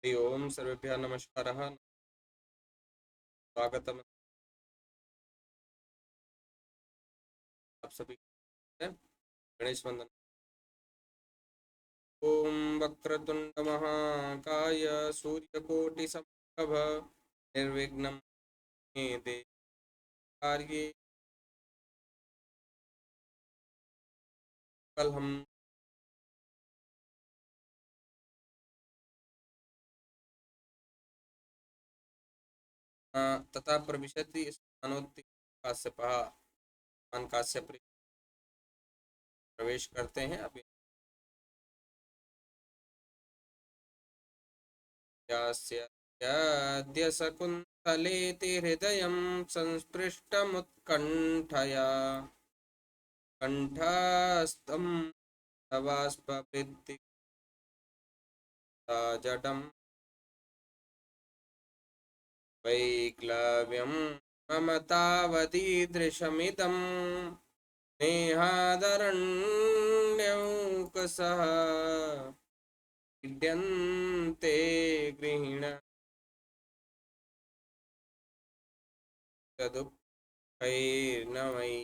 हरि ओम सर्वेभ्यः नमस्कारः। स्वागतम आप सभी को गणेश वंदन। ओम वक्रतुंड महाकाय सूर्यकोटि समप्रभ निर्विघ्नं मे देव कार्ये। कल हम तथा प्रविशति स्थानोत्ति काश्यपः मान काश्यप प्रवेश करते हैं। अभी यास्य शकुन्तलेति हृदयं संस्पृष्टमुत्कण्ठया कण्ठस्थं तवास्पवृत्ति जडं वैक्लव्यं मम तावतीदृशमिदं नेहादरण्यौकसः पीड्यन्ते गृहीण दुःखैर्न मयि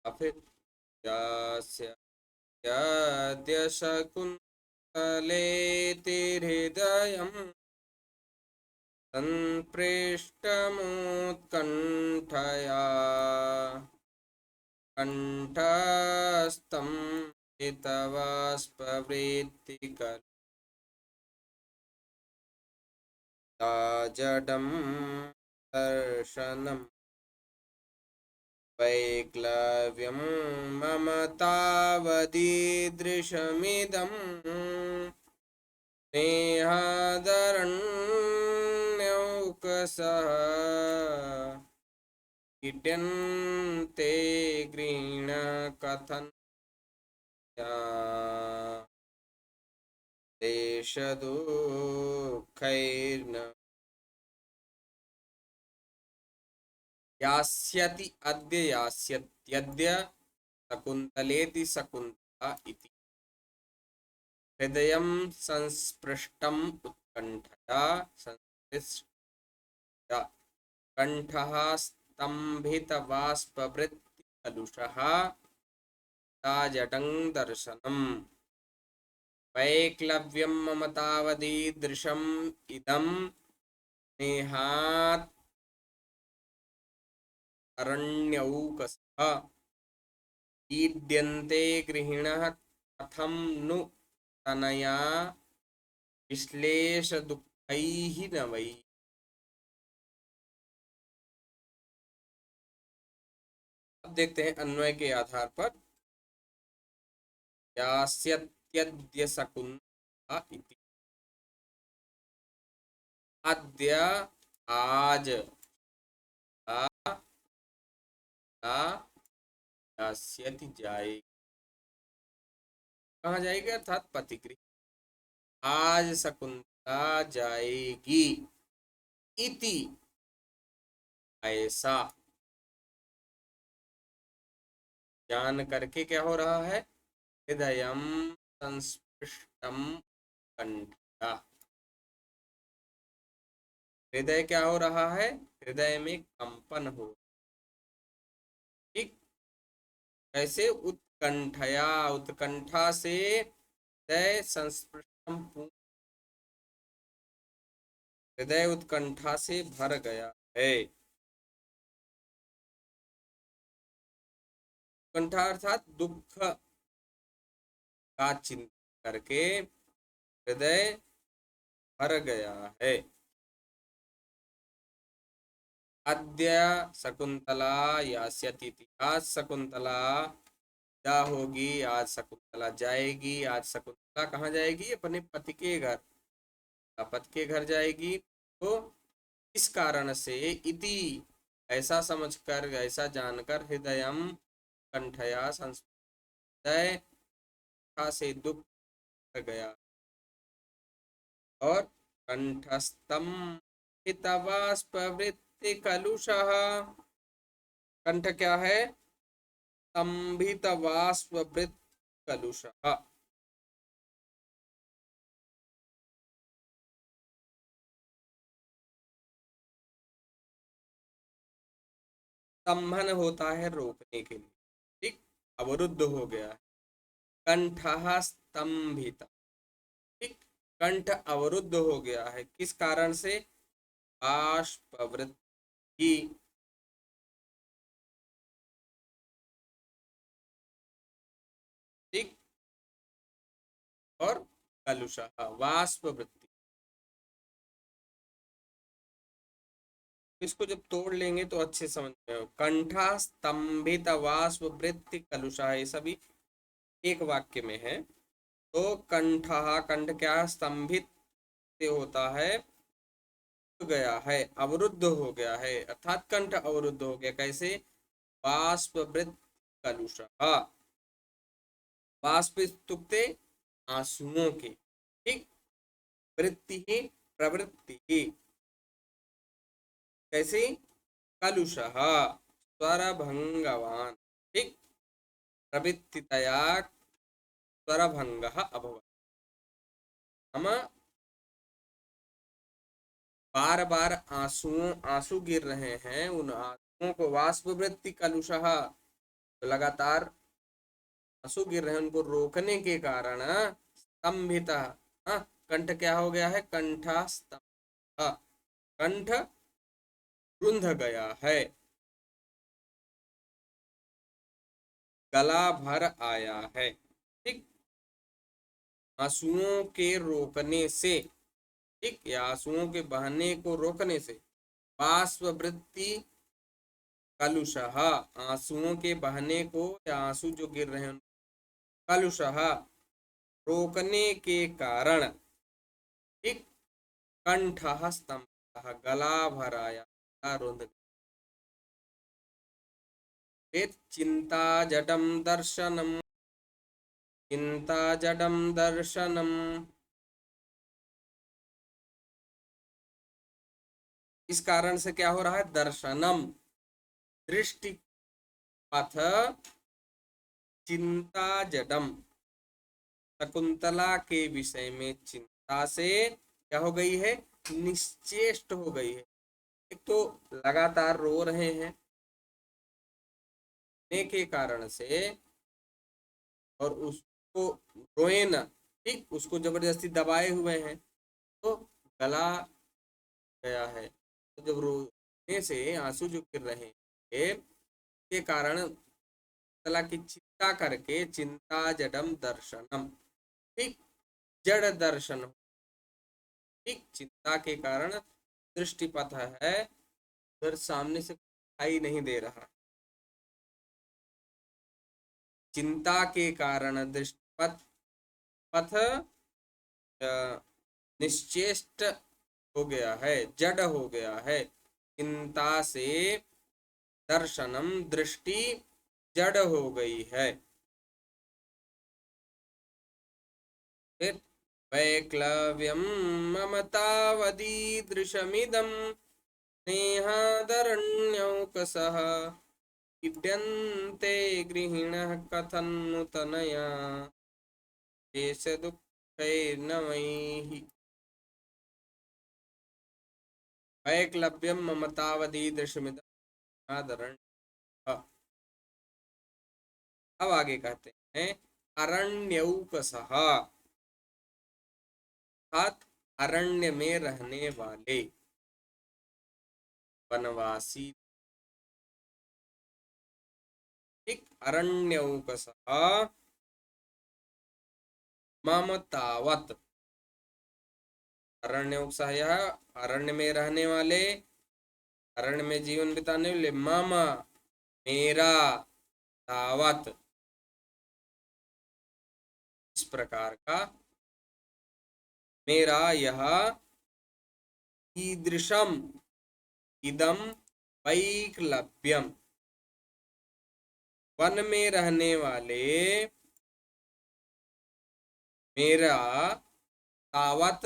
अभिजास्य यद्य शकुन्तलेति हृदयं संपृष्टमुत्कण्ठया कण्ठस्थं हितवास्पवृत्तिकला जडं दर्शनं वैक्लव्यं मम तावदीदृशमिदं नेहादरण्यौकसः पीड्यन्ते गृहीण कथं देशदुःखैर्न यास्यति अद्य यास्यत्यद्य शकुन्तलेति शकुन्तला इति हृदयं संस्पृष्टम् उत्कण्ठया संस्पृष्ट कण्ठः स्तम्भितबाष्पवृत्तिकलुषः जडं दर्शनम् वैक्लव्यं मम तावदीदृशम् इदं नेहात् अरण्यौकसः पीड्यन्ते गृहिणः कथं नु तनया विश्लेष दुःखैः न वै। अब देखते हैं अन्वय के आधार पर। यास्यत्यद्य शकुन्तला इति अद्य आज यास्यति जाएगी। कहाँ जाएगी? अर्थात पतिगृह। आज शकुन्तला जाएगी इति ऐसा जान करके क्या हो रहा है? हृदयम संस्पृष्टम कंठा। हृदय क्या हो रहा है? हृदय में कंपन हो। ठीक कैसे? उत्कंठया, उत्कंठा से हृदय संस्पृष्टम, हृदय उत्कंठा से भर गया है। उत्कंठा अर्थात दुख का चिंतन करके हृदय भर गया है। अद्य शकुन्तला यास्यति, आज शकुन्तला क्या होगी? आज शकुन्तला जाएगी। आज शकुन्तला कहाँ जाएगी? अपने पति के घर, पति के घर जाएगी। तो इस कारण से इति ऐसा समझकर, ऐसा जानकर हृदयम कंठया संस्पृत से दुख गया और कंठस्थम हितवास्पवृत्ति कलुषः। कंठ क्या है? स्तंभित वाष्पवृत्त कलुषः। स्तंभन होता है रोकने के लिए, ठीक, अवरुद्ध हो गया है। कंठः स्तंभित, ठीक, कंठ अवरुद्ध हो गया है किस कारण से? बाष्पवृत्ति, ठीक, और कलुषः वाष्पवृत्ति। इसको जब तोड़ लेंगे तो अच्छे समझ में आएगा। कंठा स्तंभित वाष्प वृत्ति कलुषा, ये सभी एक वाक्य में है। तो कंठा, कंठ क्या है? स्तंभित से होता है गया है, अवरुद्ध हो गया है, अर्थात कंठ अवरुद्ध हो गया। कैसे? बाष्प वृत्त कलुषा, बाष्प इत्युक्ते आंसुओं के, ठीक, वृत्ति ही प्रवृत्ति ही, कैसे? कलुषः स्वरभंगवान, ठीक, प्रवृत्तितया स्वरभंगः अभवत्। हम बार बार आंसू गिर रहे हैं, उन आंसुओं को वाष्पवृत्ति कलुषः, लगातार आंसू गिर रहे हैं, उनको रोकने के कारण स्तंभित, कंठ क्या हो गया है? कंठा स्तंभ, कंठ रुंध गया है, गला भर आया है, ठीक, आंसुओं के रोकने से, ठीक, या आंसुओं के बहने को रोकने से। बाष्पवृत्ति कलुषः, आंसुओं के बहने को या आंसू जो गिर रहे हैं, कलुषः रोकने के कारण, ठीक, कंठः स्तंभः गला भराया रुंध। चिंता जडम दर्शनम, चिंता जडम दर्शनम, इस कारण से क्या हो रहा है? दर्शनम दृष्टि पथ, चिंता जडम शकुंतला के विषय में चिंता से क्या हो गई है? निश्चेष्ट हो गई है। एक तो लगातार रो रहे हैं के कारण से, और उसको रोए न, ठीक, उसको जबरदस्ती दबाए हुए हैं तो गला गया है। तो जब रोने से आंसू जो गिर रहे हैं के कारण तला की चिंता करके, चिंता जडम दर्शनम, ठीक, जड़ दर्शन, ठीक, चिंता के कारण दृष्टिपथ है, उधर सामने से दिखाई नहीं दे रहा। चिंता के कारण दृष्टिपथ पथ निश्चेष्ट हो गया है, जड़ हो गया है। चिंता से दर्शनम दृष्टि जड़ हो गई है। फिर वैक्लव्यम ममतावदीदृशमिदं स्नेहादरण्यौकसः पीड्यन्ते गृहिणः कथन्नु तनया देशदुःखैर्नमैः। वैक्लव्यम ममतावदीदृशमिदं आदरण्य। अब आगे कहते हैं अरण्यौकसः, अर्थात अरण्य में रहने वाले वनवासी, ठीक, अरण्यौकसः मम तावत, अरण्यौकसः यह अरण्य में रहने वाले, अरण्य में जीवन बिताने वाले, मम मेरा, तावत इस प्रकार का, मेरा यह, ईदृशम इदम वैक्लव्यम वन में रहने वाले मेरा, तावत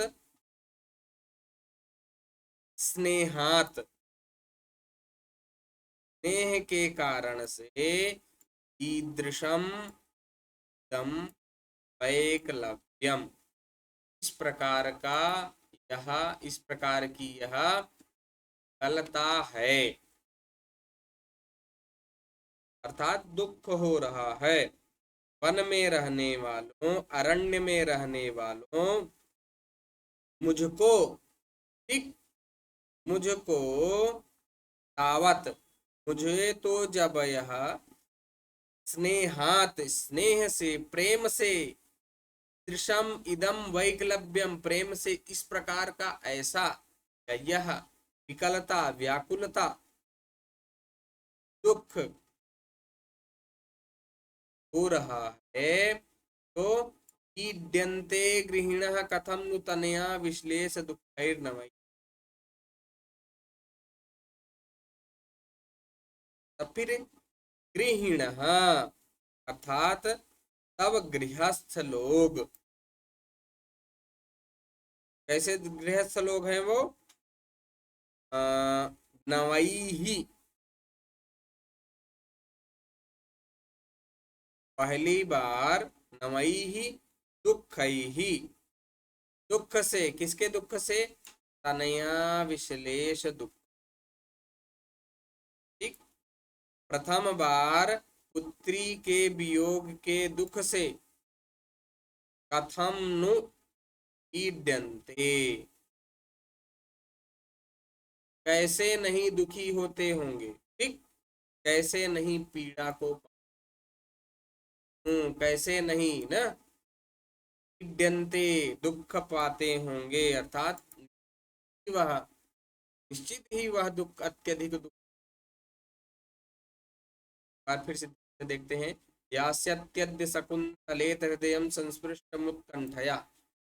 स्नेहात, स्नेह के कारण से, ईदृशम दम वैक्लव्यम इस प्रकार का, यह इस प्रकार की यह कलता है। अर्थात दुख हो रहा है। वन में रहने वालों, अरण्य में रहने वालों, मुझको, ठीक, मुझको तावत, मुझे तो जब यह स्नेहात, स्नेह से, प्रेम से, दृशम इदम वैकलव्यम, प्रेम से इस प्रकार का, ऐसा, यह, विकलता, व्याकुलता, दुख हो रहा है, तो ईड्यन्ते गृहिणः कथम नु तनया विश्लेष दुःखैर्नवै। तब फिर गृहिणः अर्थात तब गृहस्थ लोग, कैसे गृहस्थ लोग हैं वो, नवई ही, पहली बार, नवई ही, दुख ही, दुख से, किसके दुख से, तनया विश्लेष दुख, ठीक, प्रथम बार पुत्री के वियोग के दुख से, कथम नु ईड्यन्ते, कैसे नहीं दुखी होते होंगे, ठीक, कैसे नहीं पीड़ा को, कैसे नहीं ना, ईड्यन्ते दुख पाते होंगे, अर्थात वह, निश्चित ही वह दुख, अत्यधिक दुख। बात फिर से देखते हैं। यास्यत्यद्य शकुन्तलेत हृदयं संस्पृष्टमुत्कण्ठया,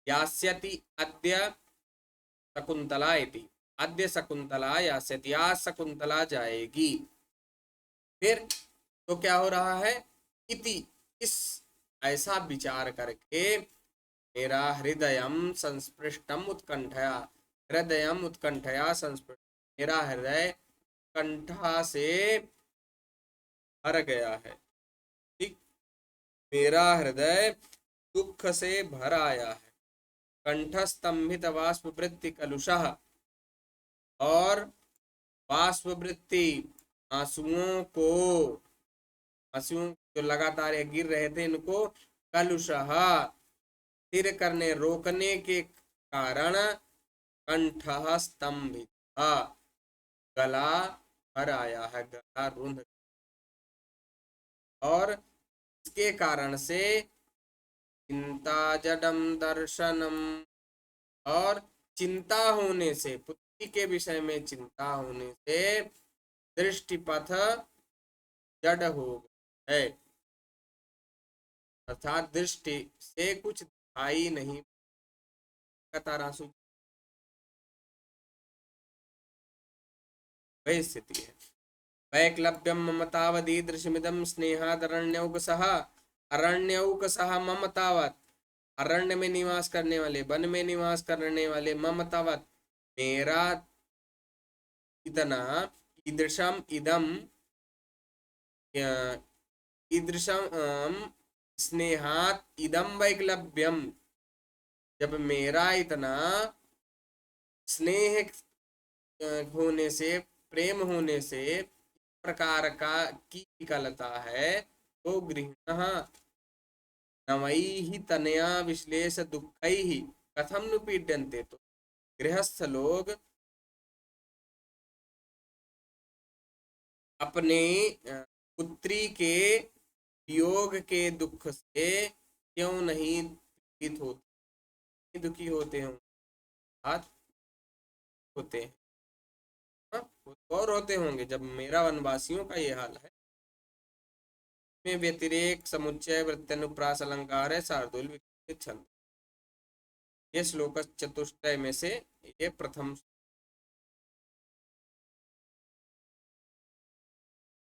यास्यति अद्य शकुन्तला इति, अद्य शकुन्तला यास्यति, आज शकुन्तला जाएगी। फिर तो क्या हो रहा है, इति, इस, ऐसा विचार करके, मेरा हृदयम संस्पृष्टम उत्कंठया, हृदयम उत्कंठया संस्पृष्ट, मेरा हृदय कंठा से भर गया है, ठीक, मेरा हृदय दुख से भर आया है। कंठस्तंभित वाष्पवृत्ति कलुषः, और वाष्पवृत्ति, आंसुओं को, आंसुओं जो लगातार गिर रहे थे, इनको कलुषः, स्थिर करने, रोकने के कारण, कंठः स्तंभित, गला भर आया है, गला रुंध, और इसके कारण से चिंता जडम दर्शनम, और चिंता होने से, पुत्री के विषय में चिंता होने से, दृष्टिपथ जड़ हो गया है, अर्थात दृष्टि से कुछ दिखाई नहीं, आंसू, वही स्थिति है। वैक्लव्यम मम तावदीदृशमिदं स्नेहादरण्यौकसः, अरण्यौकसः मम तावत, अरण्य में निवास करने वाले, वन में निवास करने वाले, मम तावत, मेरा इतना, ईदृशम इदम, ईदृशम स्नेहात इदम वैक्लव्यम, जब मेरा इतना स्नेह होने से, प्रेम होने से, प्रकार का की विकलता है, तो गृहिणः नवैः तनया विश्लेष दुःखैः कथम नु पीड्यन्ते, तो गृहस्थ लोग अपने पुत्री के वियोग के दुख से क्यों नहीं पीड़ित होते, दुखी होते हों, हाथ होते हैं, और होते होंगे जब मेरा वनवासियों का ये हाल है। में व्यतिरेक समुच्चय वृत्त्यनुप्रास अलंकार है, शार्दूल विकसित छंद, ये श्लोक चतुष्टय में से ये प्रथम।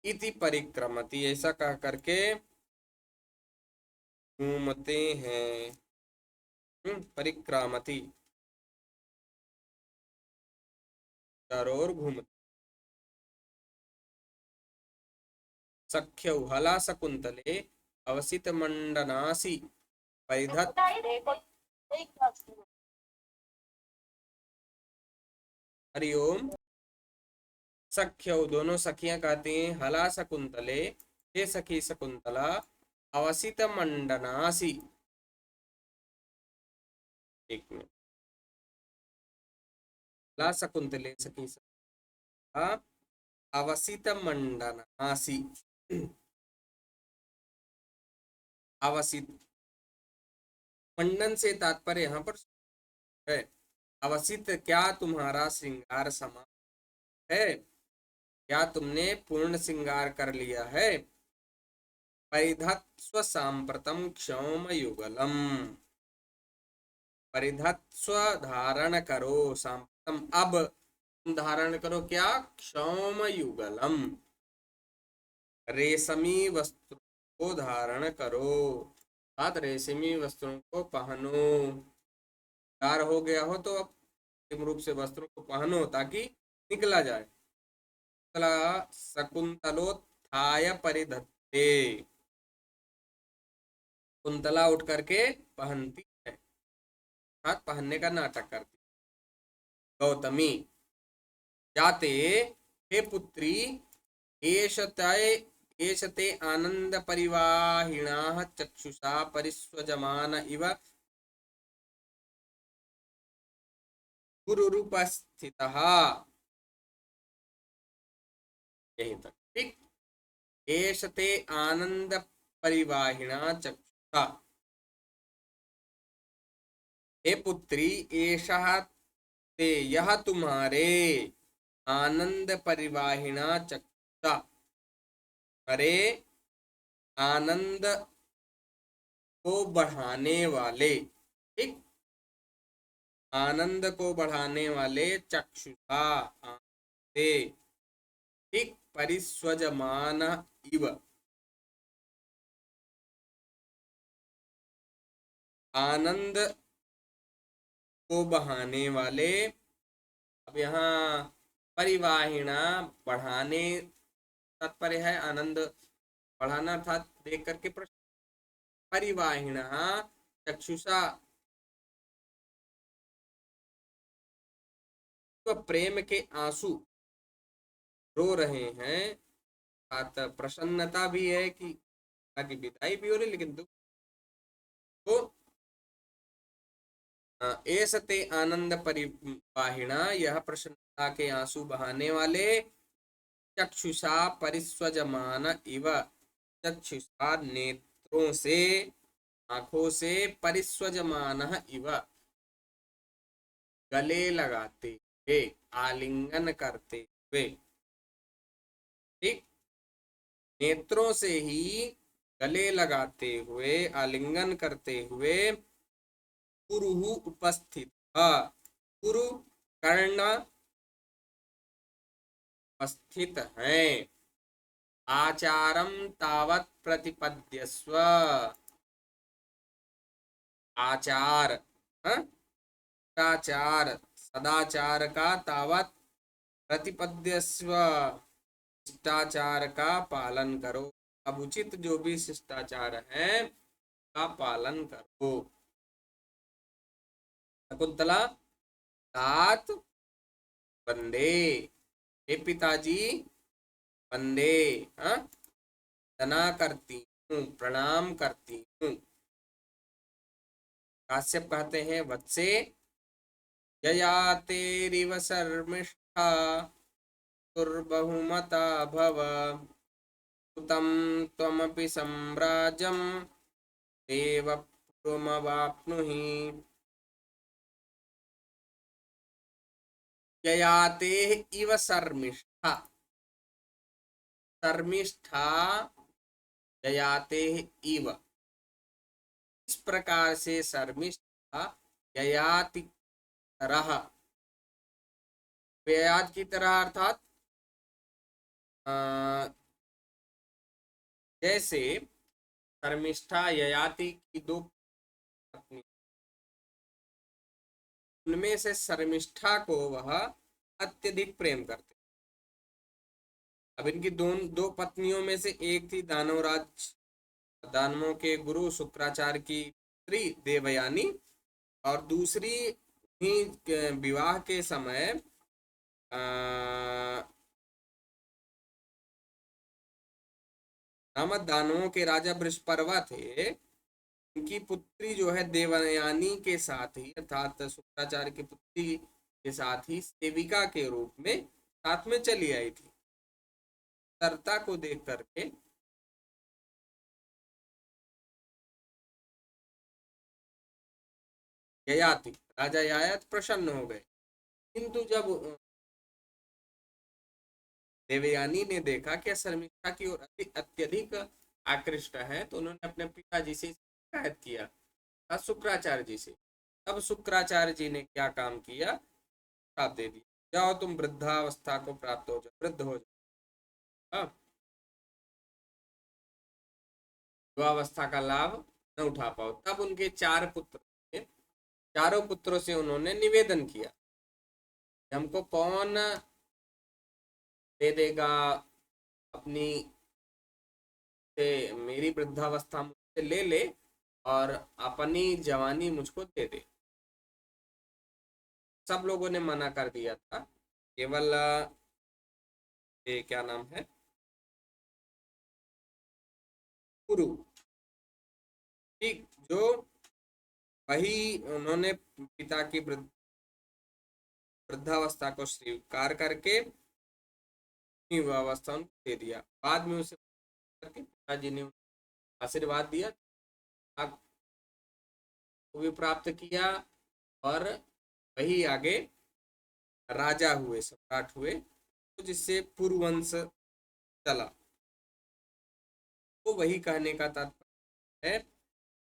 इति परिक्रमति, ऐसा कह करके घूमते हैं, परिक्रामति, चारों ओर घूमते, सख्यौ हला शकुंतले अवसित मंडनासी परिधत, हरिओम, सख्यौ, दोनों सखियां कहती हैं, हला शकुंतले, हे सखी शकुंतला अवसित मंडनासी। एक मिनट। ला शकुंतले सखी शकुंतला अवसित मंडनासी। अवसित मंडन से तात्पर्य यहाँ पर है। अवसित क्या तुम्हारा श्रृंगार समा है, क्या तुमने पूर्ण श्रृंगार कर लिया है। परिधत्स्व सांप्रतम क्षौम युगलम। परिधत्स्व धारण करो, सांप्रतम अब तुम धारण करो क्या, क्षौम युगलम रेशमी वस्त्र को धारण करो, साथ रेशमी वस्त्रों को पहनो। तैयार हो गया हो तो अब अंतिम रूप से वस्त्रों को पहनो ताकि निकला जाए। शकुंतलोत्थाय परिधत्ते, कुंतला उठ करके पहनती है, हाथ पहनने का नाटक करती। गौतमी जाते हे पुत्री एषते आनंद परिवाहिणा चक्षुषा परिस्वजमान इव गुरुरूपस्थितः। यहीं तक ठीक। एषते आनंद परिवाहिणा चक्षुषा, हे पुत्री एषः ते यह तुम्हारे आनंद परिवाहिणा चक्षुषा, अरे आनंद को बढ़ाने वाले, ठीक, आनंद को बढ़ाने वाले चक्षुषा से, ठीक, परिस्वजमान इव आनंद को बहाने वाले। अब यहाँ परिवाहिणा बढ़ाने तात्पर्य है, आनंद बढ़ाना अर्थात देख करके प्रश्न। परिवाहिणा चक्षुषा तो प्रेम के आंसू रो रहे हैं, साथ प्रसन्नता भी है कि की विदाई भी हो रही, लेकिन दुख तो एसते आनंद परिवाहिणा, यह प्रसन्नता के आंसू बहाने वाले। चक्षुषा परिस्वजमान इव, चक्षुषा नेत्रों से, आंखों से, परिस्वजमान इव गले लगाते हुए, आलिंगन करते हुए, ठीक, नेत्रों से ही गले लगाते हुए, आलिंगन करते हुए। कुरुहु उपस्थित, कुरु कर्ण उपस्थित है। आचारम तावत प्रतिपद्यस्व, आचार, शिष्टाचार, सदाचार का तावत प्रतिपद्यस्व, शिष्टाचार का पालन करो। अब उचित जो भी शिष्टाचार है का पालन करो। शकुंतला तात वंदे, हे पिताजी वंदे, तना करती हूँ, प्रणाम करती हूँ। काश्यप कहते हैं वत्से ययातेरिव शर्मिष्ठा तुर्बहुमता भव, सुतं त्वमपि सम्राजं देवपुरमवाप्नुहि। ययाते इव शर्मिष्ठा, शर्मिष्ठा ययाते इव, इस प्रकार से शर्मिष्ठा ययाति तरह, ययात की तरह अर्थात जैसे शर्मिष्ठा ययाति की दो पत्नी, उनमें से शर्मिष्ठा को वह अत्यधिक प्रेम करते। अब इनकी दो पत्नियों में से एक थी दानवराज, दानवों के गुरु शुक्राचार्य की पुत्री देवयानी, और दूसरी ही विवाह के समय नामक दानवों के राजा वृषपर्वा थे, उनकी पुत्री जो है देवयानी के साथ ही, अर्थात शुक्राचार्य की पुत्री के साथ ही सेविका के रूप में साथ में चली आई थी। तरता को देख करके ययाति, राजा ययाति प्रसन्न हो गए। किंतु जब देवयानी ने देखा कि शर्मिष्ठा की ओर अत्यधिक आकृष्ट है, तो उन्होंने अपने पिताजी से शिकायत किया, शुक्राचार्य जी से। तब शुक्राचार्य जी ने क्या काम किया, श्राप दे दिया, जाओ तुम वृद्धावस्था को प्राप्त हो जाओ, वृद्ध हो जाओ। हाँ, युवावस्था का लाभ न उठा पाओ। तब उनके 4 पुत्र थे, चारों पुत्रों से उन्होंने निवेदन किया, हमको कौन दे देगा अपनी, से मेरी वृद्धावस्था मुझसे ले ले और अपनी जवानी मुझको दे दे। सब लोगों ने मना कर दिया था, केवल ये क्या नाम है, कुरु, ठीक, जो वही उन्होंने पिता की वृद्धावस्था को स्वीकार करके युवावस्था उनको दे दिया। बाद में उसे करके पिताजी ने आशीर्वाद दिया, आग को भी प्राप्त किया, और वही आगे राजा हुए, सम्राट हुए, तो जिससे पुरुवंश चला। तो वही कहने का तात्पर्य है,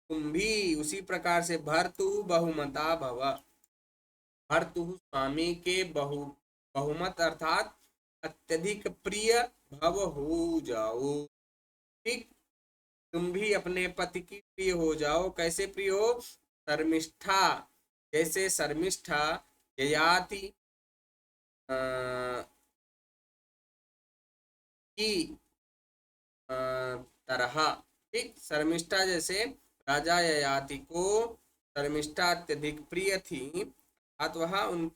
तुम भी उसी प्रकार से भर्तु बहुमता भव, भर्तु स्वामी के बहुमत अर्थात अत्यधिक प्रिय भव हो जाओ। ठीक, तुम भी अपने पति की प्रिय हो जाओ। कैसे प्रिय हो, शर्मिष्ठा, जैसे शर्मिष्ठा ययाति की तरह, ठीक, शर्मिष्ठा जैसे राजा ययाति को शर्मिष्ठा अत्यधिक प्रिय थी, अतः वह उन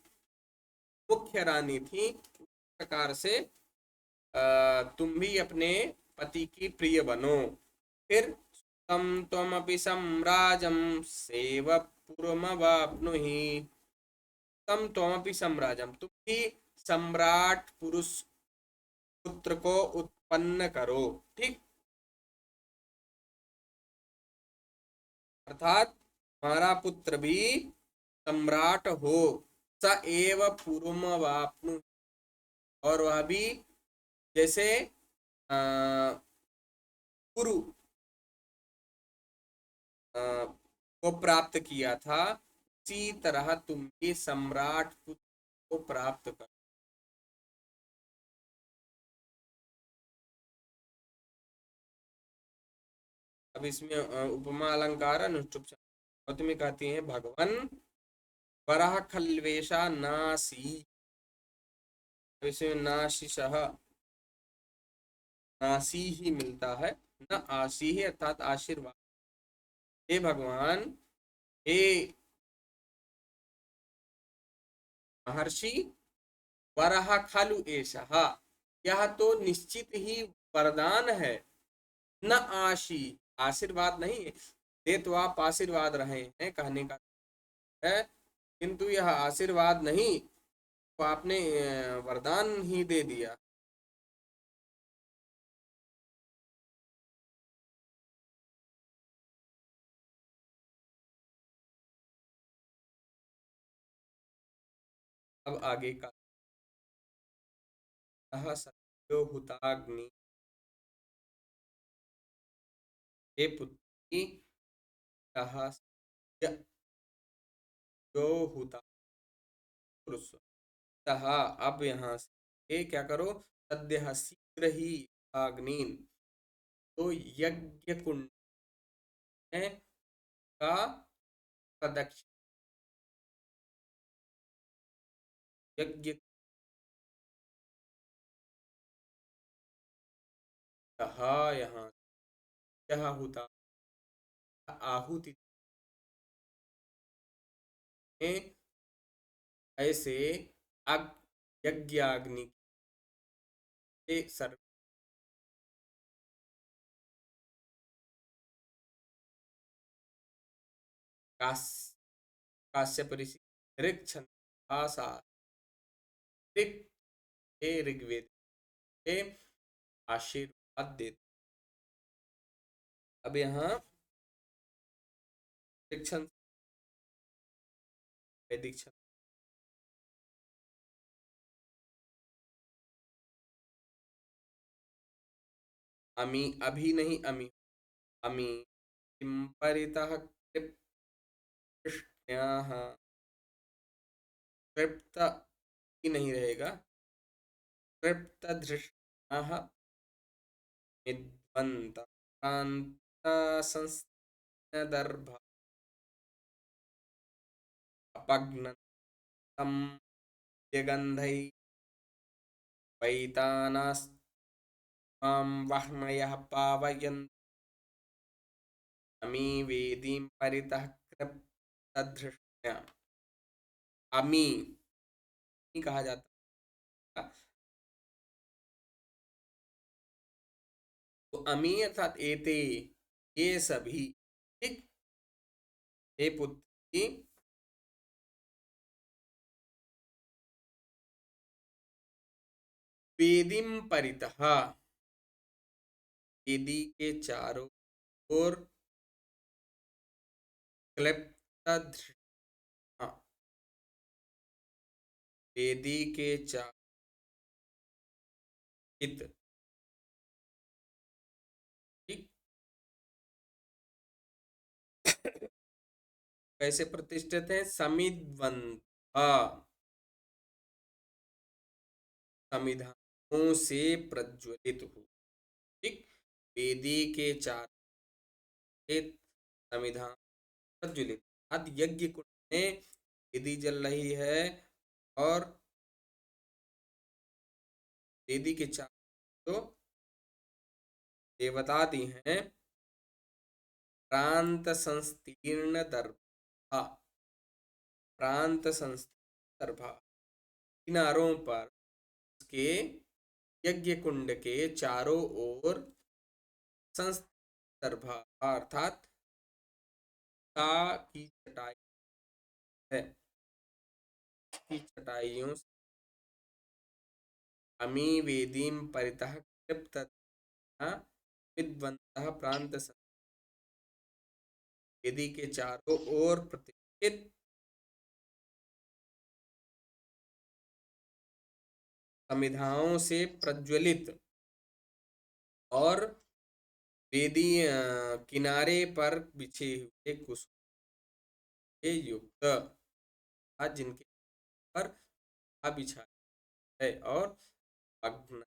मुख्य रानी थी, उस प्रकार से तुम भी अपने पति की प्रिय बनो। फिर तम त्वमपि सम्राजम सेवपुरमवाप्नुहि, तम त्वमपि सम्राजम, तुम भी सम्राट पुरुष पुत्र को उत्पन्न करो। ठीक, अर्थात हमारा पुत्र भी सम्राट हो, स एव पुरुमवाप्नु, और वह भी जैसे पुरु को प्राप्त किया था, उसी तरह तुम भी सम्राट पुत्र को प्राप्त करो। अब इसमें उपमा अलंकार अनुष्टुप छंद में कहती हैं, भगवान वराह खल्वेशा नासी, इसमें नाशिशः नासी ही मिलता है, न आशी ही, अर्थात आशीर्वाद। हे भगवान, हे महर्षि, वरह खलु एषः, यह तो निश्चित ही वरदान है, न आशी, आशीर्वाद नहीं है, दे तो आप आशीर्वाद रहे हैं कहने का है, किंतु यह आशीर्वाद नहीं, तो आपने वरदान ही दे दिया। अब आगे का, सत्यो हुताग्नि, हे पुत्री, जो हुता पुरुष, अब यहाँ से क्या करो, सद्य शीघ्र ही अग्नि, तो यज्ञ कुंड का प्रदक्षिण, यज्ञ यहाँ यह होता आहुति में, ऐसे अग यज्ञाग्नि के सर्व कास काश्यप ऋषि ऋक् छंदासा ऋक् के ऋग्वेद के आशीर्वाद देते। अब यहाँ ऋक् छंद वैदिक छंद अमी अभी नहीं अमी अमी किम परितः कृष्ण्याः तृप्त ही नहीं रहेगा तृप्त धृष्णाः विद्वन्त संस्नदर्भ अपघ्नन्तं यगन्धै वैतानास्त्वां वह्नयः पावयन् अमी वेदीं परितः कृप्तधृष्ण्या अमी कहा जाता है। तो अमी अर्थात एते ये सभी ठीक हे पुत्री वेदीं परितः वेदी के चारों ओर क्लिप्त वेदी के चारों ठीक कैसे प्रतिष्ठित है समिद्वंत समिधानों से प्रज्वलित हो ठीक वेदी के चार समिधान प्रज्वलित अत यज्ञ कुंड में वेदी जल रही है और वेदी के चार तो देवता दी हैं प्रांत संस्तीर्ण दर्भा प्रांत संस्तीर्ण दर्भा किनारों पर उसके यज्ञ कुंड के चारों ओर संदर्भा अर्थात की चटाई है की चटाइयों से अमी वेदीं परितः कृप्त विद्वन्तः प्रांत वेदी के चारों ओर प्रतिष्ठित समिधाओं से प्रज्वलित और वेदी किनारे पर बिछे हुए कुसुम के युक्त जिनके पर बिछा है और अग्न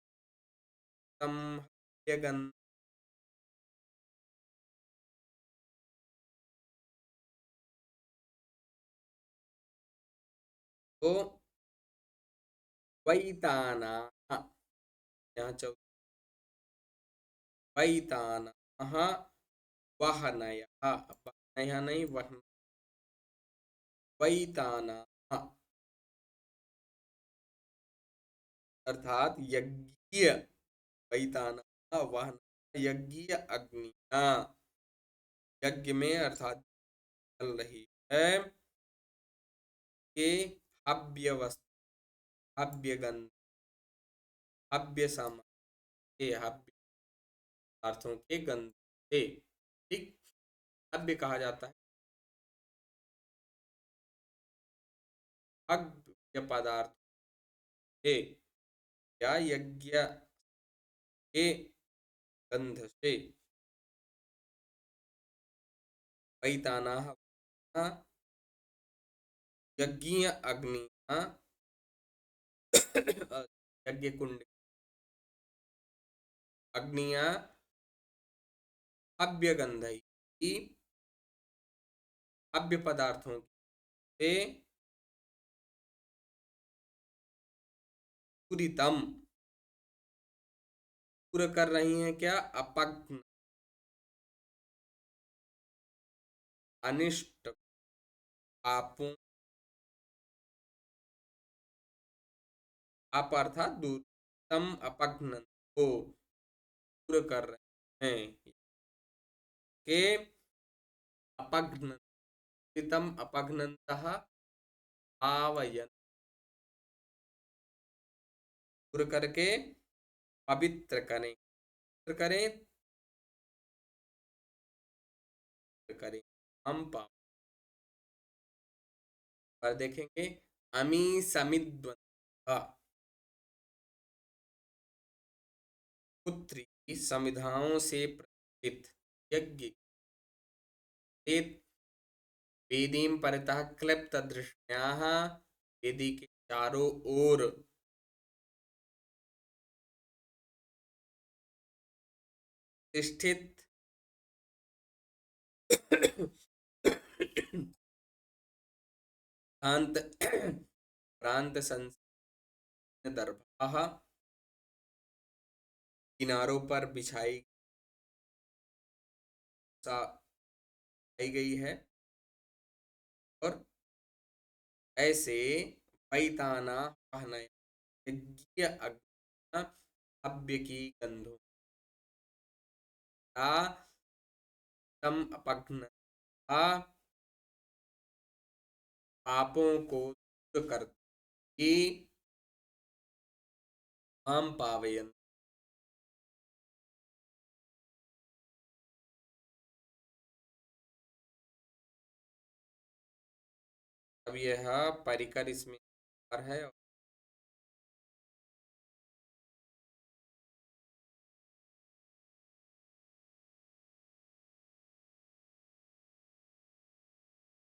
तो वैताना यहाँ वैताना वहनय यहाँ नहीं वहन वैताना अर्थात यज्ञ वैताना वहन यज्ञ अग्निया यज्ञ में अर्थात चल रही है के हव्य वस्तु हव्य गंध हव्य सामग्री हव्य पदार्थों के गंध से ठीक हव्य कहा जाता है हव्य पदार्थ से या यज्ञ के गंध से वैताना यज्ञ अग्नि यज्ञ कुंड अग्निया हव्य गंधई हव्य पदार्थों से पूरितम पूरा कर रही हैं क्या अपग्न अनिष्ट पापों आप अर्थात दूर तम अपग्न को पूरा कर रहे हैं के अपग्न कृतम अपघ्नन्तः आवयन्, दूर करके पवित्र करें, पवित्र करें, करें हम पाप पर देखेंगे। अमी समिद्वंद्व पुत्री समिधाओं से प्रतिष्ठित यज्ञ वेदीं परितः क्लिप्त दृष्ण्याः, वेदी के चारों ओर प्रतिष्ठित प्रांत प्रांत संकीर्ण दर्भाः किनारों पर बिछाई गई है, और ऐसे पैताना पहनाया यज्ञ अग्नि हव्य की गंधों का तम अपघ्न पापों को दूर करती आम पावयन। अब यह परिकर इसमें है।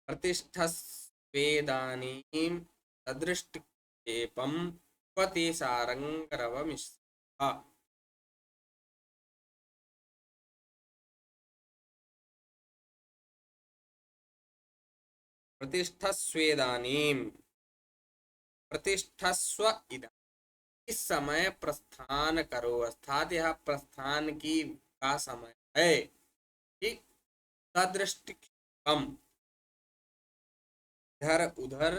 प्रतिष्ठस्वेदानीं सदृष्टिक्षेपं क्वते सारङ्गरवमिश्रा। प्रतिष्ठस्वेदानीं, प्रतिष्ठस्व इदं, इस समय प्रस्थान करो, अर्थात यह प्रस्थान की का समय है। ठीक, सदृष्टिक्षेपम इधर उधर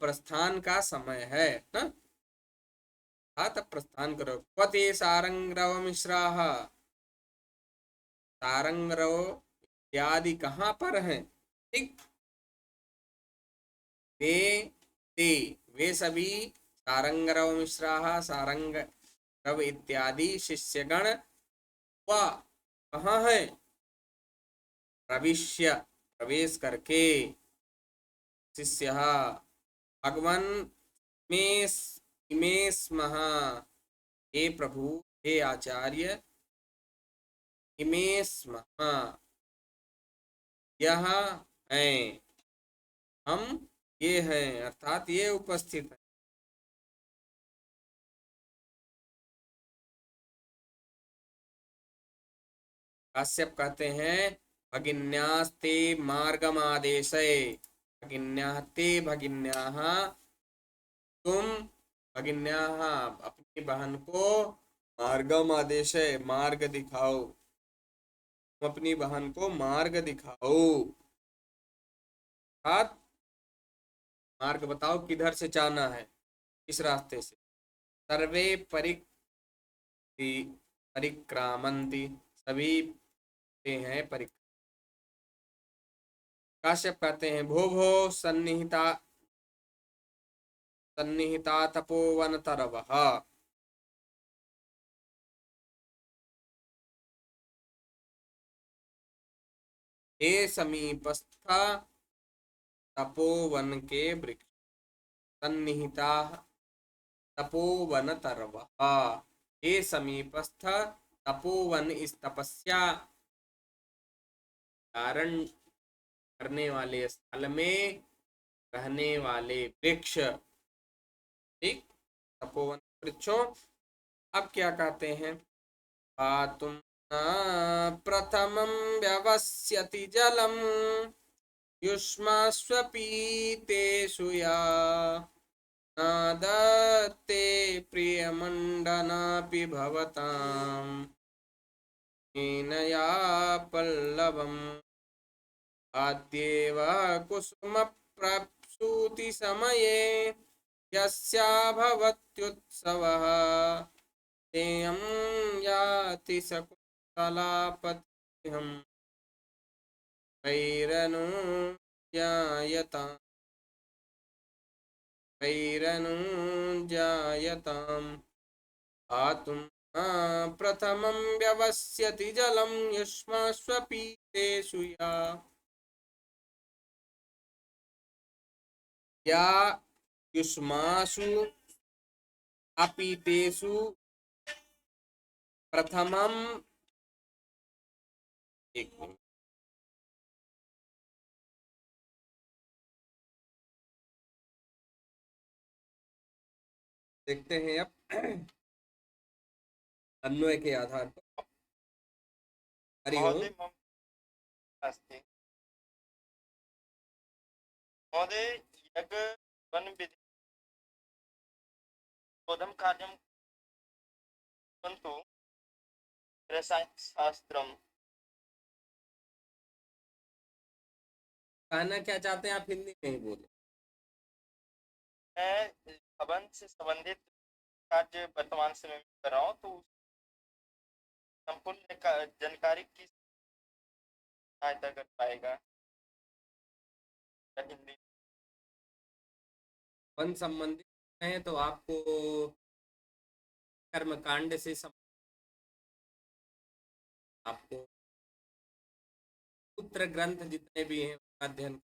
प्रस्थान का समय है ना। हाँ, तब प्रस्थान करो। क्वते सारंगरव मिश्राः, सारंगरव इत्यादि कहाँ पर हैं? ठीक, वे ते वे सभी सारंगरव मिश्राः, सारंगरव इत्यादि शिष्यगण व कहाँ है? प्रविश्य प्रवेश करके, शिष्य भगवन में इमे स्मः, हे प्रभु हे आचार्य, इमे स्मः यह हैं, हम ये हैं, अर्थात ये उपस्थित है। काश्यप कहते हैं भगिन्यास्ते मार्गमादेशे, भगिन्याः ते भगिन्याः, तुम भगिन्याः अपनी बहन को मार्गम आदेश है, मार्ग दिखाओ, तुम अपनी बहन को मार्ग दिखाओ, अर्थात मार्ग बताओ किधर से जाना है, किस रास्ते से। सर्वे परिक्रामंती, सभी हैं परिक्रमा। काश्यप कहते हैं भो भो सन्निहिता सन्निहिता तपोवन तरवः, हे समीपस्थ तपोवन के वृक्ष, सन्निहिता तपोवन तरवः, हे समीपस्थ तपोवन, इस तपस्या धारण करने वाले स्थल में रहने वाले वृक्ष। ठीक, तपोवन वृक्षों। अब क्या कहते हैं? पातुं न प्रथमं व्यवस्यति जलम युष्मास्वपीतेषु या, न दत्ते प्रियमण्डनापि भवताम् हीनया पल्लवम्, आद्येव कुसुमप्रसूति समये यस्या भवत्युत्सवः, तेयं याति सकुलं कलापतिहं वैरनुजायताम् आतुं प्रथमं व्यवस्यति जलं युष्मास्वपीतेषु या युष्मासु अपीतेषु प्रथमम। एक मिनट, देखते हैं अब अन्वय के आधार पर। हरिओम। महोदय मम अस्ति महोदय यज्ञ वन विधि शोधं कार्यं कुर्वन्तु रसायनशास्त्रम्। कहना क्या चाहते हैं आप, हिंदी में ही बोले। मैं भवन से संबंधित कार्य वर्तमान समय में कर रहा हूँ, तो संपूर्ण जानकारी की सहायता कर पाएगा या हिंदी। वन संबंधित हैं तो आपको कर्मकांड से आपको सूत्र ग्रंथ जितने भी हैं उसका अध्ययन।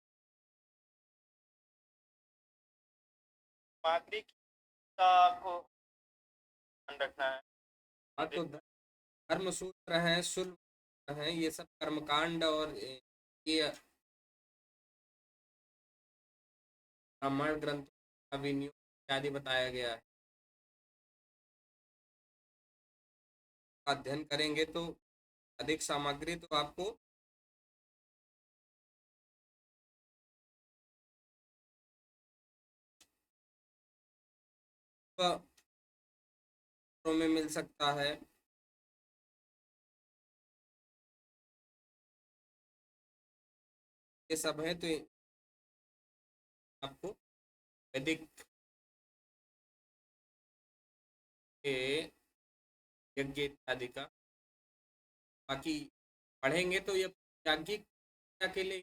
सामग्री को ध्यान रखना है। हाँ, तो धर्म सूत्र हैं, शुल्क हैं, ये सब कर्मकांड और ये ब्राह्मण ग्रंथ का विनियोग इत्यादि बताया गया है। अध्ययन करेंगे तो अधिक सामग्री तो आपको में मिल सकता है। ये सब है तो आपको वैदिक के यज्ञ इत्यादि का बाकी पढ़ेंगे तो ये याज्ञिक क्रिया के लिए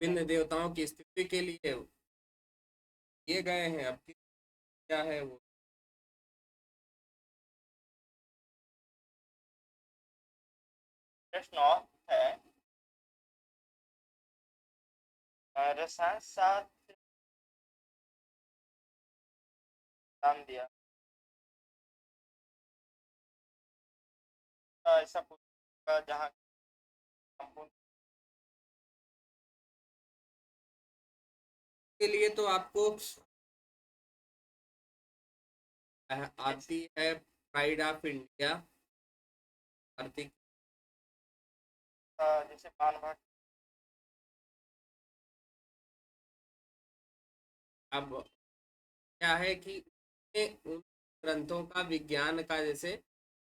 विभिन्न देवताओं की स्तुति के लिए किए गए हैं। अब क्या है वो प्रश्न और है, रसायन शास्त्र नाम दिया, ऐसा पूछा जहाँ संपूर्ण के लिए तो आपको आती है प्राइड ऑफ इंडिया आर्थिक। जैसे मानव अब क्या है कि उन ग्रंथों का विज्ञान का जैसे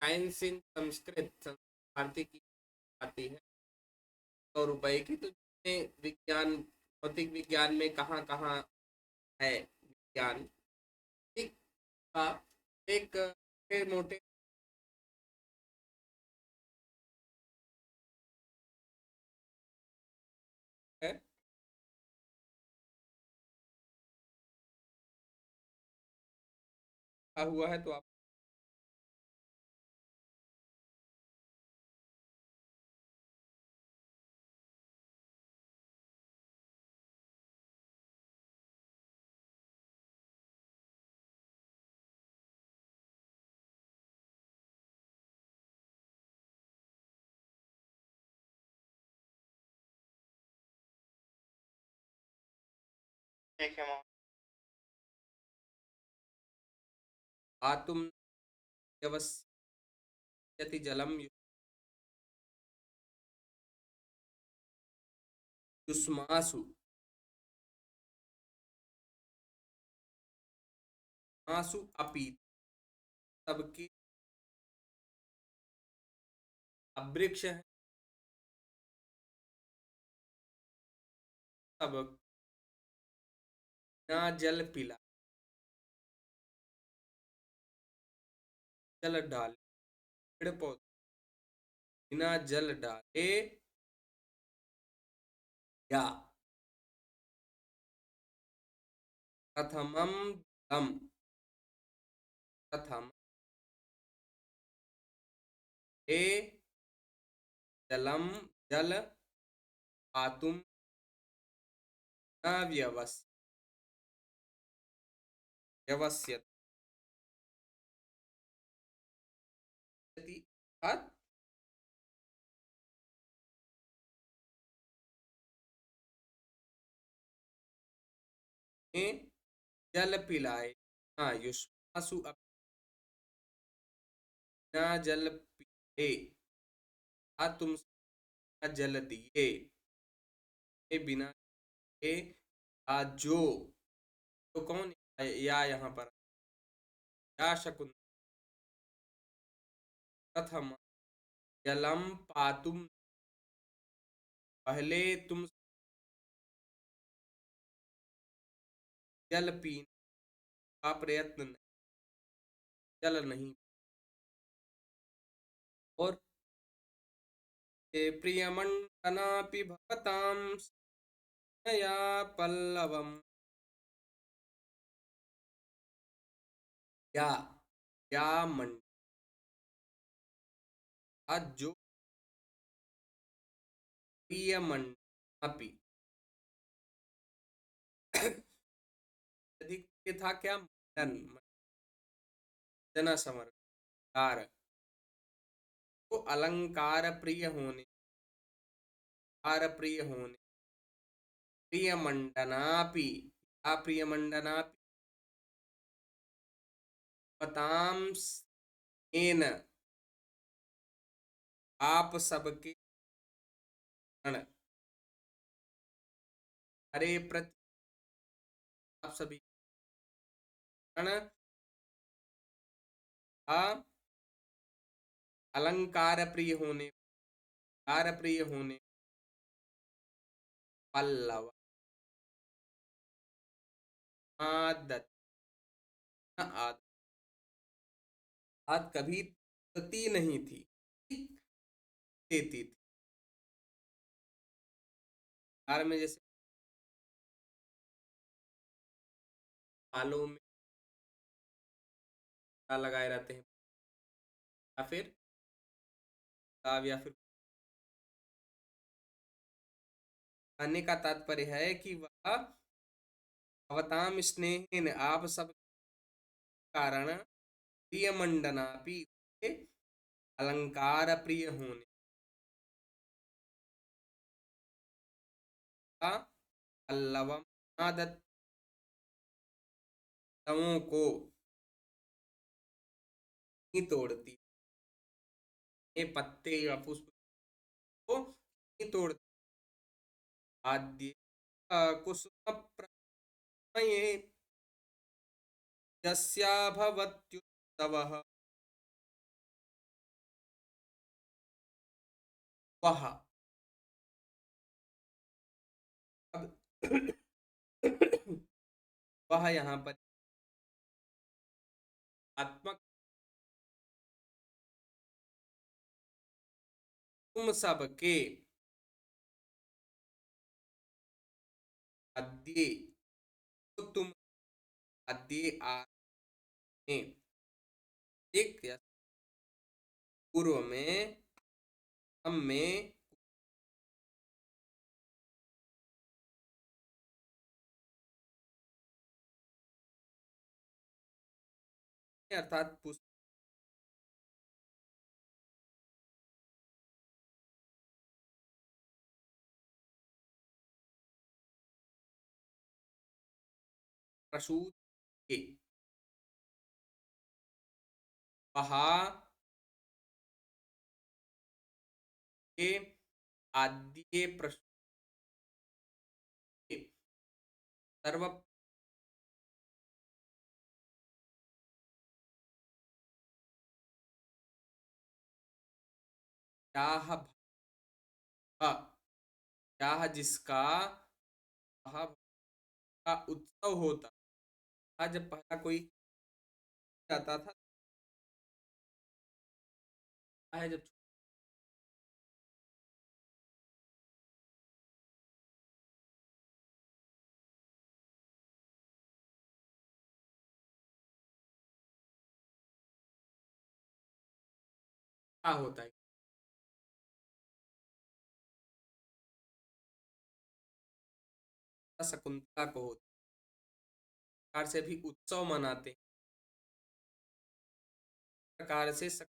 साइंस इन संस्कृत भारती की आती है 100 रुपए की, तो जिसमें विज्ञान भौतिक विज्ञान में कहाँ कहाँ है विज्ञान ठीक का एक मोटे मोटे है हुआ है तो आप देखे आतुम यवस्यति जलम युष्मासु आंसू अपी सबके अवृक्ष है सब ना जल पिला जल डाले पेड़ पौधे बिना जल डाले या प्रथमम दम प्रथम ए जलम जल पातुम न व्यवस्यति अर्थात में जल पिलाए हाँ युष्मासु अपना जल पिए तुम जल दिए बिना ये जो तो कौन या यहाँ पर या शकुन प्रथम जलम पातुम पहले तुम जल पीने का प्रयत्न नहीं जल नहीं और प्रियमण्डनापि भवतां स्नेया पल्लवम या या मंड आज जो प्रियमण्डनापि अधिक ये था क्या मंडन जना समर्कार तो अलंकार प्रिय होने कार प्रिय होने प्रियमण्डनापि या प्रियमण्डनापि भवतां स्नेन आप सबके गण हरे प्रति आप सभी गण अलंकार प्रिय होने कार प्रिय होने पल्लव आदत आदत आद कभी तती नहीं थी देती थी कार में जैसे बालों में लगाए रहते हैं या फिर या फिर कहने का तात्पर्य है कि वह अवताम स्नेहन आप सब कारण प्रियमंडनापि अलंकार प्रिय होने का पल्लवम आदत को नहीं तोड़ती ये पत्ते या पुष्प को नहीं तोड़ती आद्य कुसुम प्रमये यस्याभवत्युत्सवः वह अब वह यहाँ पर आत्मक तुम सबके अद्ये तो तुम अद्ये आने एक पूर्व में हम में अर्थात पुष्प प्रसूत के वहा के आद्य प्रसूत सर्व चाह चाह जिसका वह का उत्सव होता था जब पहला कोई जाता था है जब क्या होता है, शकुंतला को होता है, इस प्रकार से भी उत्सव मनाते हैं, इस प्रकार से शकुंतला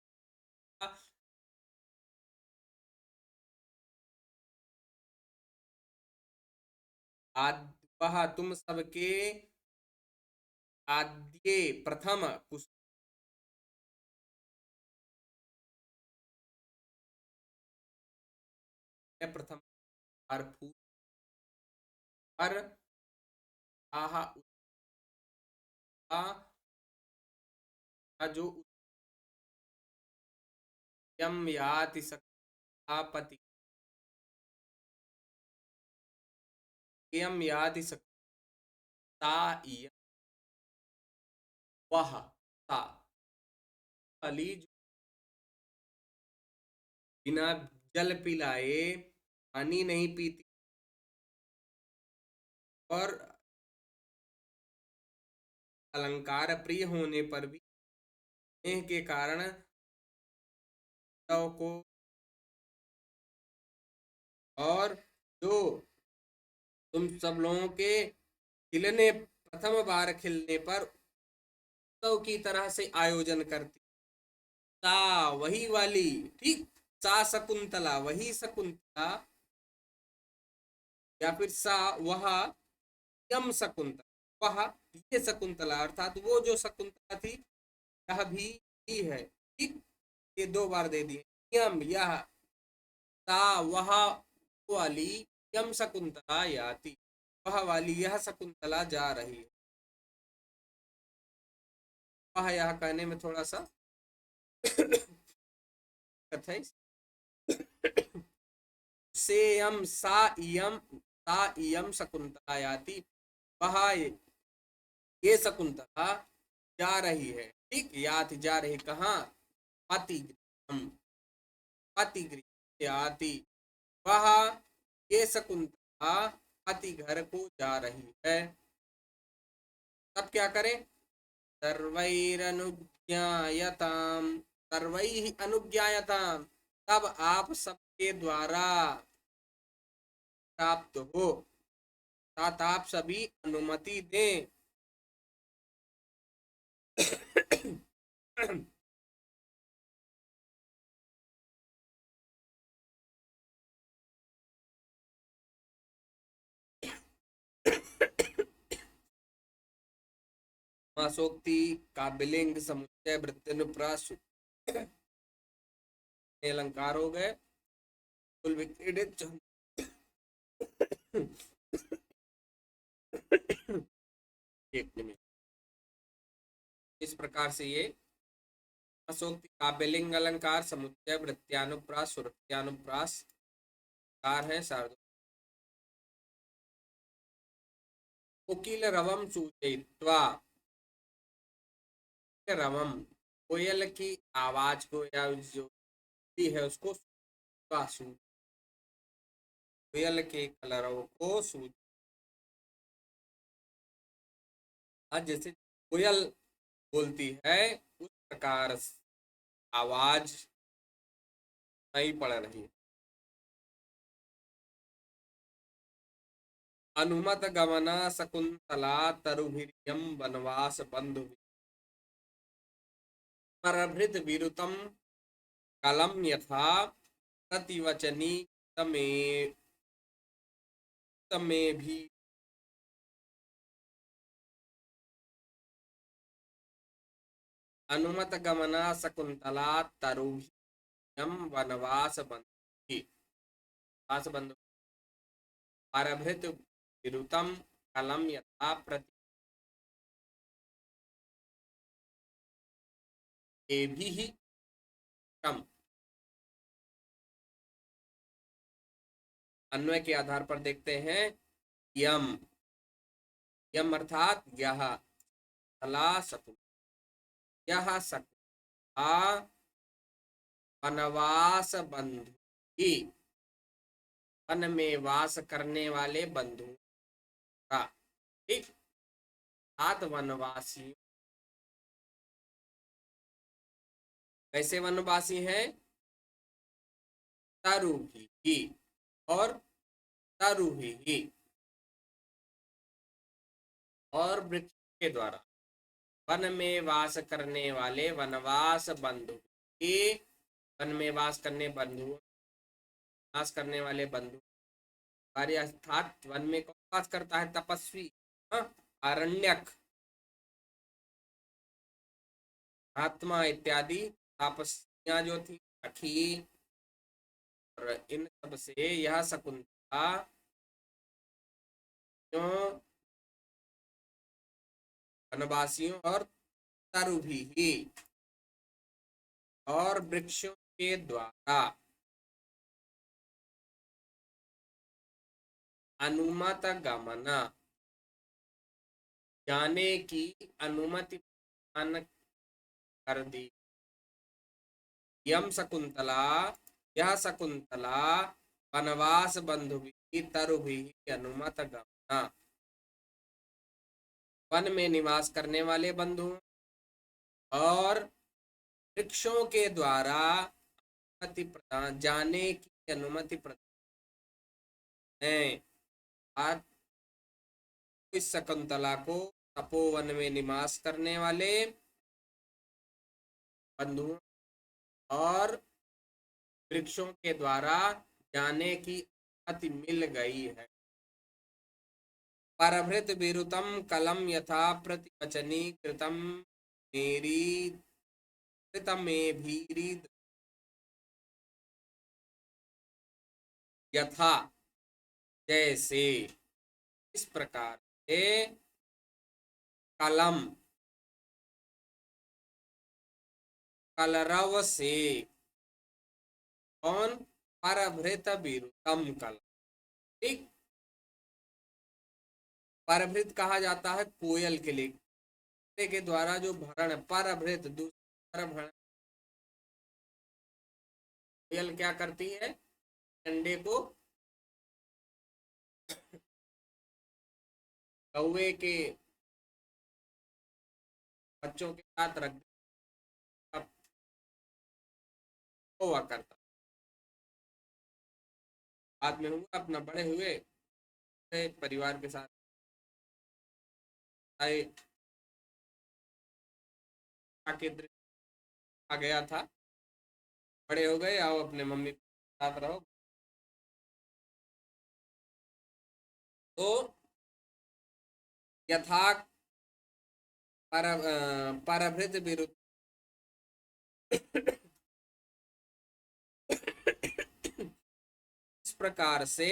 वह तुम सबके आद्य प्रथम कुश प्रथम बार फूल पर आहा जो यम याति सखापति यम याति सकता वह ता अली जो बिना जल पिलाए पानी नहीं पीती और अलंकार प्रिय होने पर भी स्नेह के कारण को और जो तुम सब लोगों के खिलने प्रथम बार खिलने पर उत्सव की तरह से आयोजन करती, सा वही वाली, ठीक, सा शकुंतला वही शकुंतला, या फिर सा वह, यम शकुंतला वह, ये शकुंतला अर्थात वो जो शकुंतला थी, यह भी ही है, ठीक, ये दो बार दे दिए, यम यह, सा वह वाली, यम शकुंतला याति वह वाली यह शकुंतला जा रही है। वह यह कहने में थोड़ा सा कथई से यम सा इयम शकुंतला याति वह ये शकुंतला जा रही है, ठीक, याति जा रही कहाँ, पतिगृहम, पतिगृह याति वह ये शकुंतला पति घर को जा रही है। तब क्या करें, सर्वैरनुज्ञायताम, सर्वैः अनुज्ञायताम, तब आप सबके द्वारा प्राप्त हो, तात आप सभी अनुमति दें मासोक्ति काव्यलिंग समुच्चय वृत्तिनुप्रास अलंकार हो गए, कुल विक्रीडित एक निमिष, इस प्रकार से ये मासोक्ति काव्यलिंग अलंकार समुच्चय वृत्त्यानुप्रास सुरत्यानुप्रास है सार्ध कोकिल रवम सूचयित्वा, रवम कोयल की आवाज को या जो भी है उसको कोयल के कलरव को सूच, जैसे कोयल बोलती है उस प्रकार आवाज नहीं पड़ रही है। अनुमत गमना शकुंतला तरुभिर्यम वनवास बंधु परभृत विरुतम कलम यथा प्रतिवचनी तमे तमे भी अनुमत गमना शकुंतला तरुभिर्यम वनवास बंधु परभृत विरुतम कलम यथा प्रति भी कम, अन्वय के आधार पर देखते हैं, यम, यम अर्थात यह, तला सकु, यह सक आ वनवास बंधु ही, वन में वास करने वाले बंधु का, ठीक। 7 वनवासी कैसे वनवासी हैं? तरुही ही और तरुही ही और वृक्ष के द्वारा वन में वास करने वाले वनवास बंधु ही, वन में वास करने वाले बंधु कार्य, अर्थात वन में कौन वास करता है? तपस्वी, हाँ, आरण्यक, आत्मा इत्यादि तापस्वियां जो थी, सखी, और इन सब से यह शकुंतला क्यों वनवासियों और तरुभी और वृक्षों के द्वारा अनुमत गमना, जाने की अनुमति प्रदान कर दी। यम शकुंतला, यह शकुंतला वनवास बंधु तरुभी अनुमत गमना, वन में निवास करने वाले बंधुओं और वृक्षों के द्वारा अनुमति प्रदान, जाने की अनुमति प्रदान है। आज इस शकुंतला को तपोवन में निवास करने वाले बंधुओं और वृक्षों के द्वारा जाने की अनुमति मिल गई है। परभृत विरुतम कलम यथा प्रतिवचनी कृतम मेरी कृतमेभीरि यथा, जैसे, इस प्रकार से कलम, कलरव से, कौन? परभृत विरुतम कलम, ठीक। परभृत कहा जाता है कोयल के लिए, के द्वारा जो भरण, परभृत, दूसरा भरण। कोयल क्या करती है? अंडे को कौवे के बच्चों के साथ रख हुआ करता, बाद में हुआ अपना बड़े हुए परिवार के साथ आए, आके आ गया था, बड़े हो गए, आओ अपने मम्मी के साथ रहो। तो यथा परभृत विरुद्ध इस प्रकार से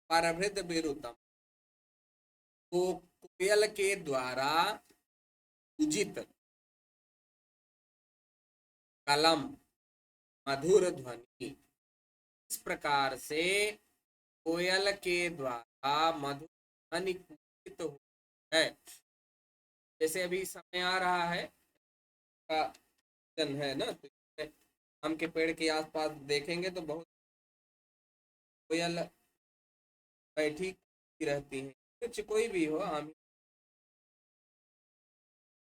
परभृत विरुतम को कोयल के द्वारा पूजित कलम, मधुर ध्वनि, इस प्रकार से कोयल के द्वारा मधुर ध्वनि पूजित है। जैसे अभी समय आ रहा है का जन है ना, तो आम के पेड़ के आसपास देखेंगे तो बहुत कोयल बैठी रहती है, कुछ कोई भी हो, आम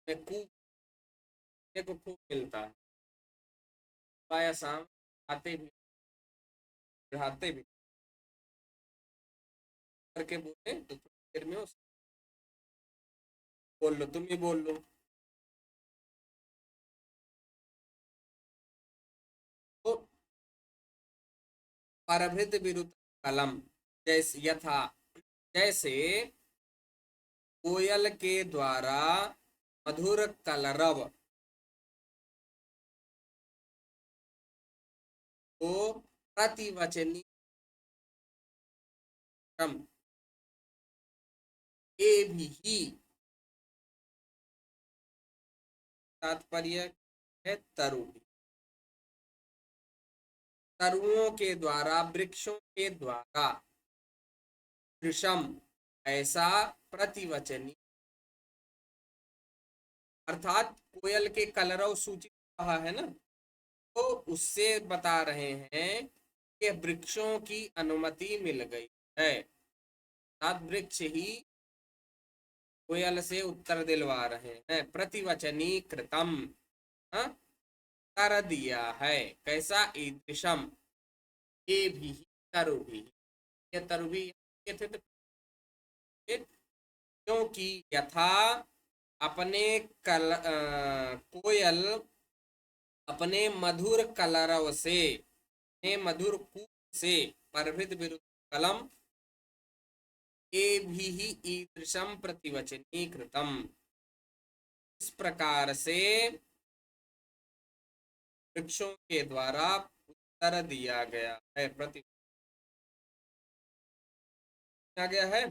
में को खूब मिलता है, सुबह शाम आते भी चढ़ाते भी, करके बोले तो थोड़ी देर में उस बोल लो, तुम ही बोल लो। तो परभृत विरुद्ध कलम, जैसे यथा, जैसे कोयल के द्वारा मधुर कलरव को प्रतिवचनी क्रम ए भी, तात्पर्य है तरु, तरुओं के द्वारा, वृक्षों के द्वारा, कृषम ऐसा प्रतिवचनी अर्थात कोयल के कलरव सूचित कहा है ना, तो उससे बता रहे हैं कि वृक्षों की अनुमति मिल गई है, अर्थात वृक्ष ही कोयल से उत्तर दिलवा रहे हैं। प्रतिवचनी कृतम, हाँ, कर दिया है, कैसा, ईदृशम, ये भी, तरु भी, ये तरु भी ये थे तो क्योंकि यथा अपने कोयल अपने मधुर कलरव से, मधुर कूक से, परभित विरुद्ध कलम, ये भी ईदृशम प्रतिवचनी कृतम, इस प्रकार से वृक्षों के द्वारा उत्तर दिया गया है, प्रति गया है।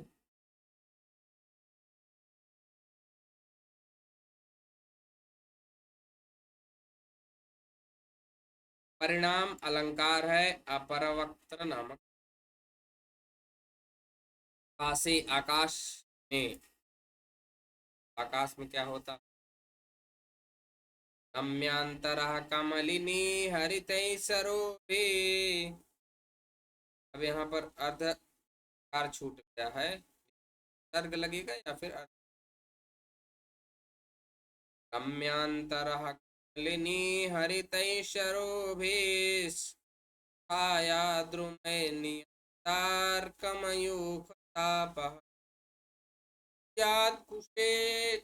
परिणाम अलंकार है अपरवक्त्र नामक, आकाशे, आकाश में, आकाश में क्या होता, रम्यांतरः कमलिनी हरितैः सरोवे। अब यहाँ पर अर्धकार छूट गया है, सर्ग लगेगा या फिर रम्यांतरः कमलिनी हरितैः सरोभे, छाया द्रुमैर्नियतार्कमयूखतापः कुशे,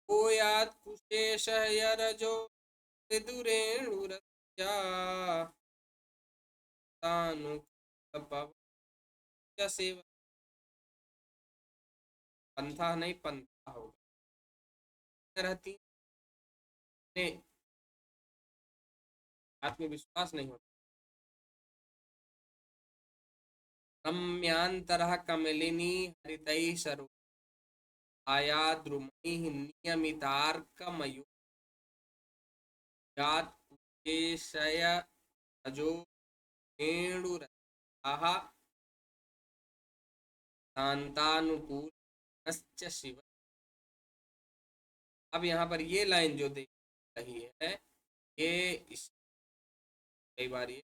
भूयात् कुशेषः यरजो विदुरेणुरस्या तानुपवस्य सेव, पंथा नहीं पंथा होगा, रहती ने आत्मविश्वास नहीं होता। रम्यांतरः कमलिनी हरितैः सरो, आया द्रुमैः नियमितार्कमयो, यात् कुशेषय अजो वेणुरथाः शांतानुकूलश्च शिव। अब यहाँ पर ये लाइन जो देख रही है, ये इस कई बार ये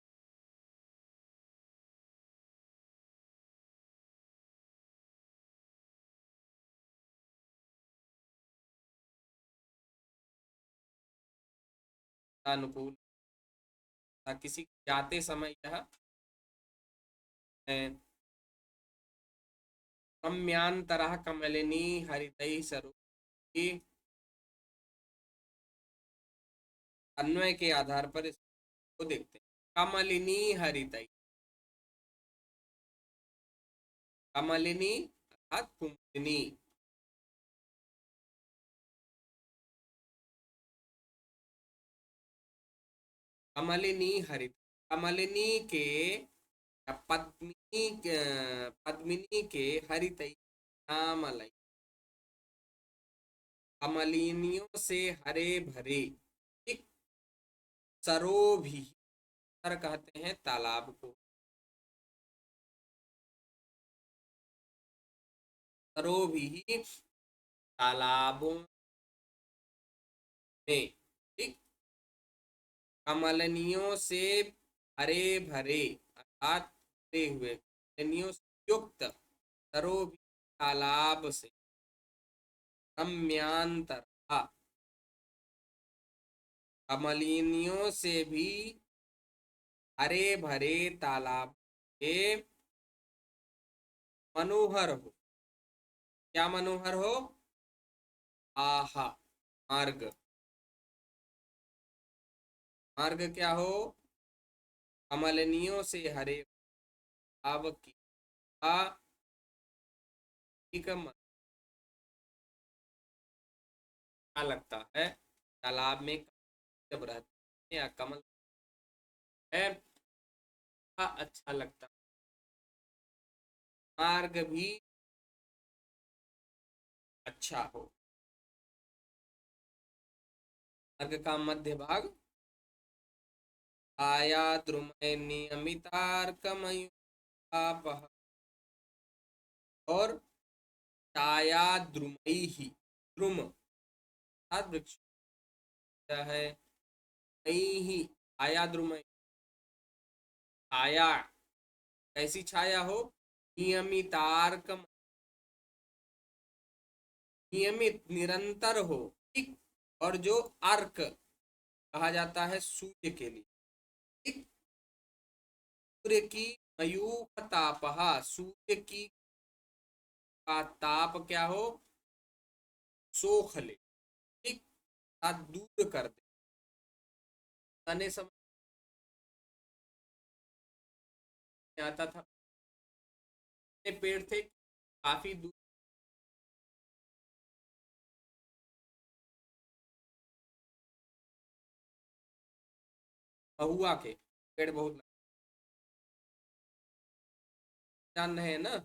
अनुकूल किसी जाते समय यह रम्यांतरः कमलिनी हरितैः सरो, अन्वय के आधार पर इसको देखते हैं। कमलिनी हरितैः, कमलिनी अर्थात कुमुदिनी, कमलिनी हरित, कमलिनी के पद्मिनी के हरितैः श्यामलैः, कमलिनियों से हरे भरे, एक सरोभी, सर कहते हैं तालाब को, सरोभी तालाबों में, ठीक, कमलनियों से हरे भरे अर्थात भरे हुए, कमलनियों से युक्त, सरोभी तालाब से, रम्यांतर, कमलिनियों से भी हरे भरे तालाब के मनोहर हो, क्या मनोहर हो, आहा, मार्ग, मार्ग क्या हो, कमलनियों से हरे भाव की अच्छा लगता है, तालाब में जब रहते हैं या कमल है, अच्छा लगता, मार्ग भी अच्छा हो, मार्ग का मध्य भाग छाया द्रुमय नियमितार्कमयुतापः और छाया द्रुमैहि द्रुम अर्थात वृक्ष क्या है ही छाया द्रुमय छाया कैसी छाया हो नियमितार्क नियमित निरंतर हो ठीक और जो अर्क कहा जाता है सूर्य के लिए ठीक सूर्य की मयूख तापहा सूर्य की का ताप क्या हो सोख ले ठीक दूर कर दे तने समय आता था पेड़ थे काफी दूर महुआ के पेड़ बहुत जान रहे हैं ना